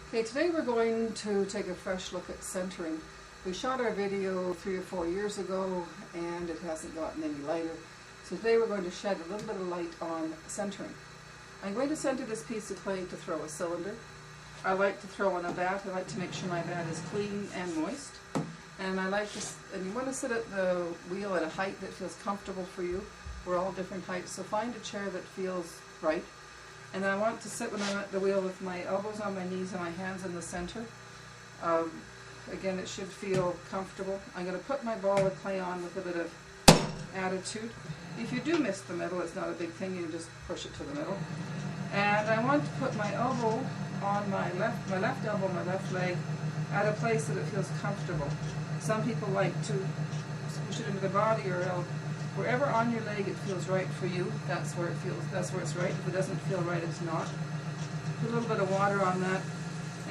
Okay, today we're going to take a fresh look at centering. We shot our video 3 or 4 years ago and it hasn't gotten any lighter. So today we're going to shed a little bit of light on centering. I'm going to center this piece of clay to throw a cylinder. I like to throw on a bat. I like to make sure my bat is clean and moist. And you want to sit at the wheel at a height that feels comfortable for you. We're all different heights, so find a chair that feels right. And then I want to sit when I'm at the wheel with my elbows on my knees and my hands in the center. Again, it should feel comfortable. I'm going to put my ball of clay on with a bit of attitude. If you do miss the middle, it's not a big thing, you just push it to the middle. And I want to put my elbow on my left elbow, my left leg, at a place that it feels comfortable. Some people like to push it into the body or wherever on your leg it feels right for you, that's where it's right. If it doesn't feel right, it's not. Put a little bit of water on that.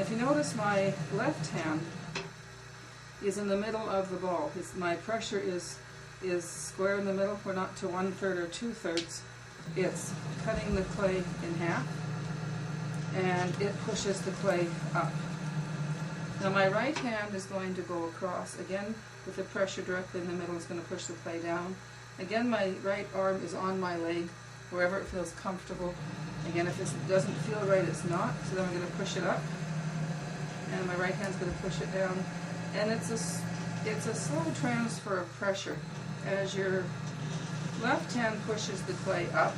If you notice, my left hand is in the middle of the ball. My pressure is square in the middle. We're not to 1/3 or 2/3. It's cutting the clay in half, and it pushes the clay up. Now my right hand is going to go across, again with the pressure directly in the middle. It's going to push the clay down. Again, my right arm is on my leg, wherever it feels comfortable. Again, if it doesn't feel right, it's not. So then I'm going to push it up, and my right hand's going to push it down. And it's a slow transfer of pressure. As your left hand pushes the clay up,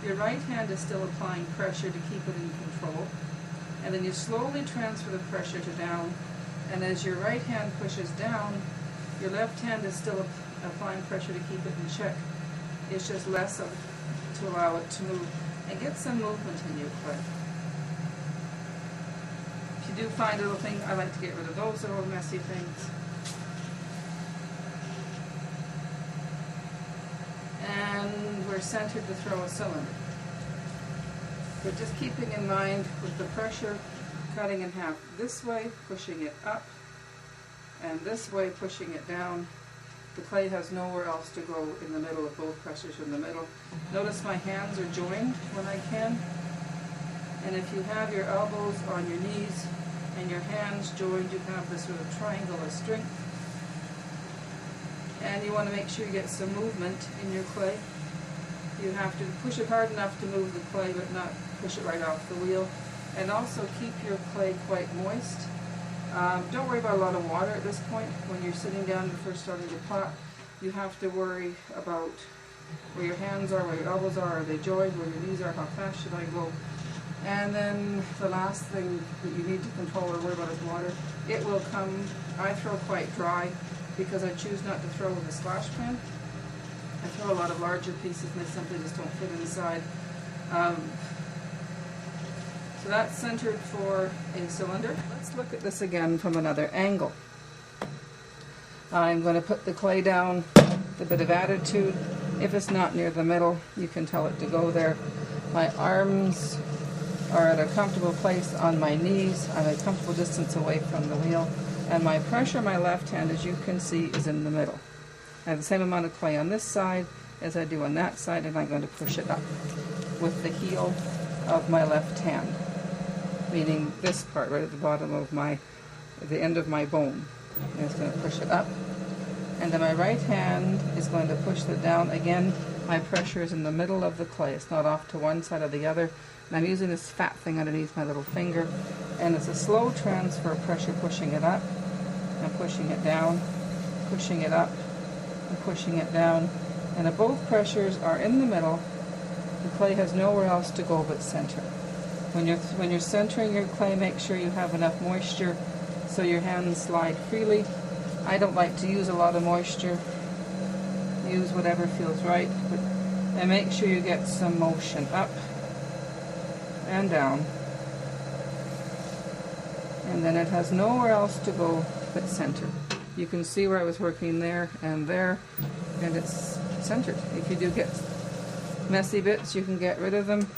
your right hand is still applying pressure to keep it in control. And then you slowly transfer the pressure to down, and as your right hand pushes down, your left hand is still applying pressure to keep it in check. It's just less to allow it to move and get some movement in your clay. If you do find a little thing, I like to get rid of those little messy things. And we're centered to throw a cylinder. But just keeping in mind with the pressure, cutting in half this way, pushing it up, and this way, pushing it down. The clay has nowhere else to go in the middle of both pressures in the middle. Notice my hands are joined when I can. And if you have your elbows on your knees and your hands joined, you have this sort of triangular strength. And you want to make sure you get some movement in your clay. You have to push it hard enough to move the clay, but not push it right off the wheel. And also keep your clay quite moist. Don't worry about a lot of water at this point. When you're sitting down and first starting to pot, you have to worry about where your hands are, where your elbows are they joined, where your knees are, how fast should I go. And then the last thing that you need to control or worry about is water. It will come. I throw quite dry because I choose not to throw with a splash pan. I throw a lot of larger pieces and they simply just don't fit inside. So that's centered for a cylinder. Let's look at this again from another angle. I'm going to put the clay down with a bit of attitude. If it's not near the middle, you can tell it to go there. My arms are at a comfortable place on my knees. I'm a comfortable distance away from the wheel. And my pressure, my left hand, as you can see, is in the middle. I have the same amount of clay on this side as I do on that side, and I'm going to push it up with the heel of my left hand, meaning this part right at the bottom of the end of my bone. And it's going to push it up. And then my right hand is going to push it down. Again, my pressure is in the middle of the clay. It's not off to one side or the other. And I'm using this fat thing underneath my little finger. And it's a slow transfer of pressure, pushing it up and pushing it down, pushing it up and pushing it down. And if both pressures are in the middle, the clay has nowhere else to go but center. When you're centering your clay, make sure you have enough moisture so your hands slide freely. I don't like to use a lot of moisture. Use whatever feels right, and make sure you get some motion up and down. And then it has nowhere else to go but center. You can see where I was working there, and it's centered. If you do get messy bits, you can get rid of them.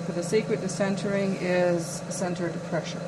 But the secret to centering is centered pressure.